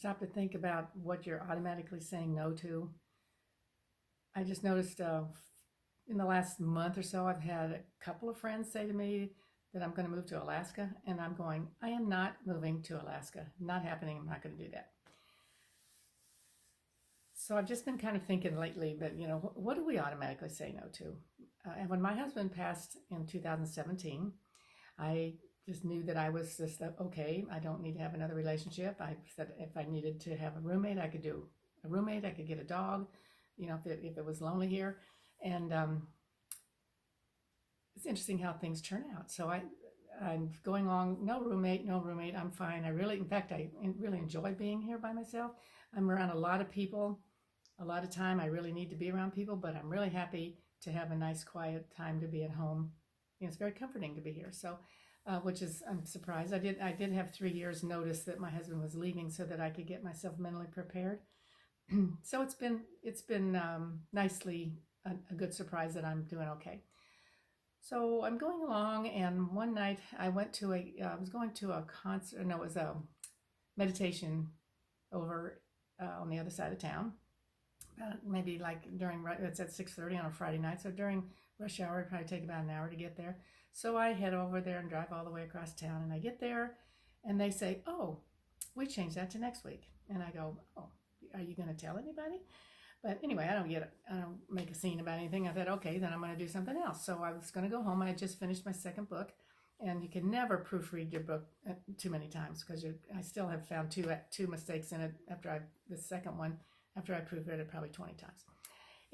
stop to think about what you're automatically saying no to. I just noticed in the last month or so, I've had a couple of friends say to me that I'm going to move to Alaska, and I'm going, I am not moving to Alaska. Not happening. I'm not going to do that. So I've just been kind of thinking lately, but what do we automatically say no to? And when my husband passed in 2017, I just knew that I was just okay. I don't need to have another relationship. I said if I needed to have a roommate, I could do a roommate. I could get a dog, if it was lonely here. And it's interesting how things turn out. So I'm going along. No roommate, no roommate. I'm fine. In fact, I really enjoy being here by myself. I'm around a lot of people. A lot of time I really need to be around people, but I'm really happy to have a nice quiet time to be at home. It's very comforting to be here. So, which is, I'm surprised. I did have 3 years notice that my husband was leaving so that I could get myself mentally prepared. So it's been nicely a good surprise that I'm doing okay. So I'm going along, and one night I was going to a concert. No, it was a meditation over on the other side of town. Maybe like it's at 6:30 on a Friday night, so during rush hour it'd probably take about an hour to get there. So I head over there and drive all the way across town, and I get there, and they say, "Oh, we changed that to next week," and I go, "Oh, are you going to tell anybody?" But anyway, I don't make a scene about anything. I thought, okay, then I'm going to do something else. So I was going to go home. I had just finished my second book, and you can never proofread your book too many times because I still have found two mistakes in it the second one after I proofread it probably 20 times.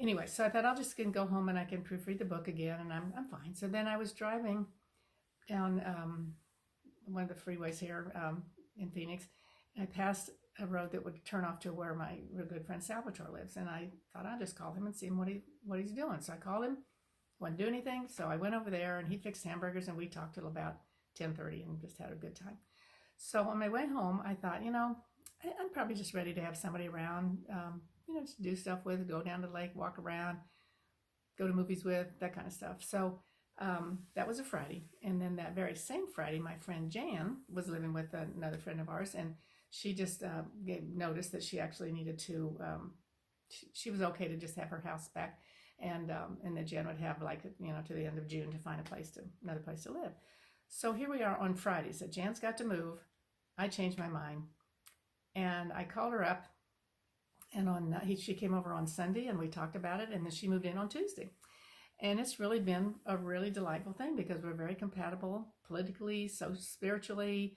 Anyway, so I thought I'll just go home and I can proofread the book again, and I'm fine. So then I was driving down one of the freeways here in Phoenix, and I passed a road that would turn off to where my real good friend Salvatore lives, and I thought I'd just call him and see what he's doing. So I called him, wouldn't do anything, so I went over there and he fixed hamburgers, and we talked till about 10:30 and just had a good time. So on my way home, I thought, I'm probably just ready to have somebody around, just do stuff with, go down to the lake, walk around, go to movies with, that kind of stuff. So that was a Friday. And then that very same Friday, my friend Jan was living with another friend of ours, and she just gave notice that she actually needed to, she was okay to just have her house back. And that Jan would have to the end of June to find another place to live. So here we are on Friday. So Jan's got to move. I changed my mind. And I called her up, and she came over on Sunday, and we talked about it, and then she moved in on Tuesday. And it's really been a really delightful thing because we're very compatible politically, so spiritually.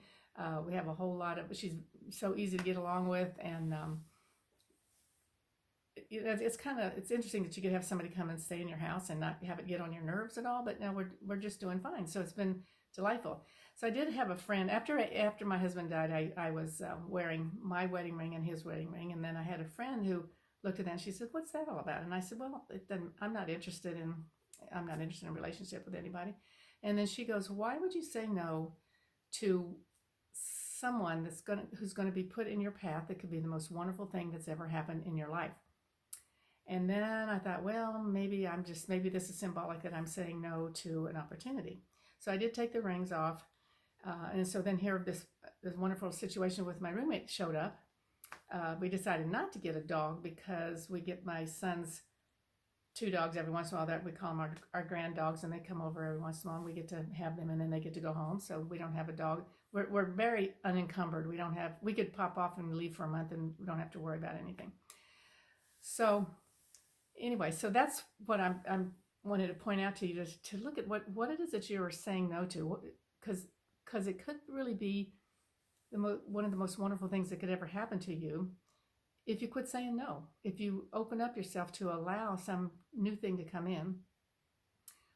We have a whole lot of. She's so easy to get along with, and it's interesting that you could have somebody come and stay in your house and not have it get on your nerves at all. But now we're just doing fine. So it's been delightful. So I did have a friend after my husband died. I was wearing my wedding ring and his wedding ring, and then I had a friend who looked at that and she said, "What's that all about?" And I said, "Well, I'm not interested in a relationship with anybody." And then she goes, "Why would you say no to someone who's going to be put in your path that could be the most wonderful thing that's ever happened in your life?" And then I thought, well, maybe this is symbolic that I'm saying no to an opportunity. So I did take the rings off. And so then here, this wonderful situation with my roommate showed up. We decided not to get a dog because we get my son's two dogs every once in a while. That we call them our grand dogs, and they come over every once in a while, and we get to have them, and then they get to go home. So we don't have a dog. We're very unencumbered. We could pop off and leave for a month, and we don't have to worry about anything. So anyway, so that's what I'm wanted to point out to you, to look at what it is that you are saying no to, because it could really be one of the most wonderful things that could ever happen to you if you quit saying no, if you open up yourself to allow some new thing to come in.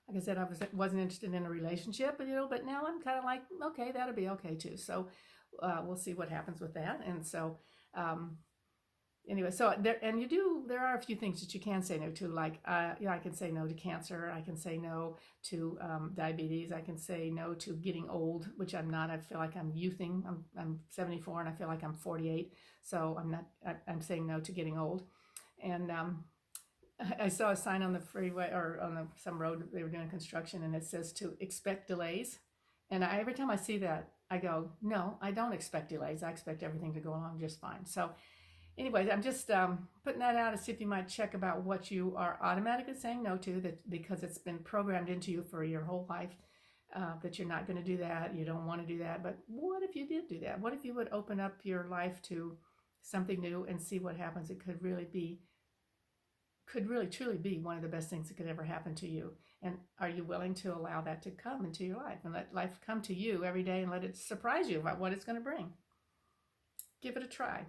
Like I said, wasn't interested in a relationship, but now I'm kind of like, okay, that'll be okay too. So we'll see what happens with that. And so anyway, so there are a few things that you can say no to, like I can say no to cancer, I can say no to diabetes, I can say no to getting old, which I'm not. I feel like I'm youthing. I'm 74 and I feel like I'm 48, so I'm not. I'm saying no to getting old. And I saw a sign on the freeway or on some road they were doing construction, and it says to expect delays. And every time I see that, I go, no, I don't expect delays. I expect everything to go along just fine. So anyways, I'm just putting that out to see if you might check about what you are automatically saying no to, that because it's been programmed into you for your whole life, that you're not going to do that, you don't want to do that. But what if you did do that? What if you would open up your life to something new and see what happens? It could really truly be one of the best things that could ever happen to you. And are you willing to allow that to come into your life and let life come to you every day and let it surprise you about what it's going to bring? Give it a try.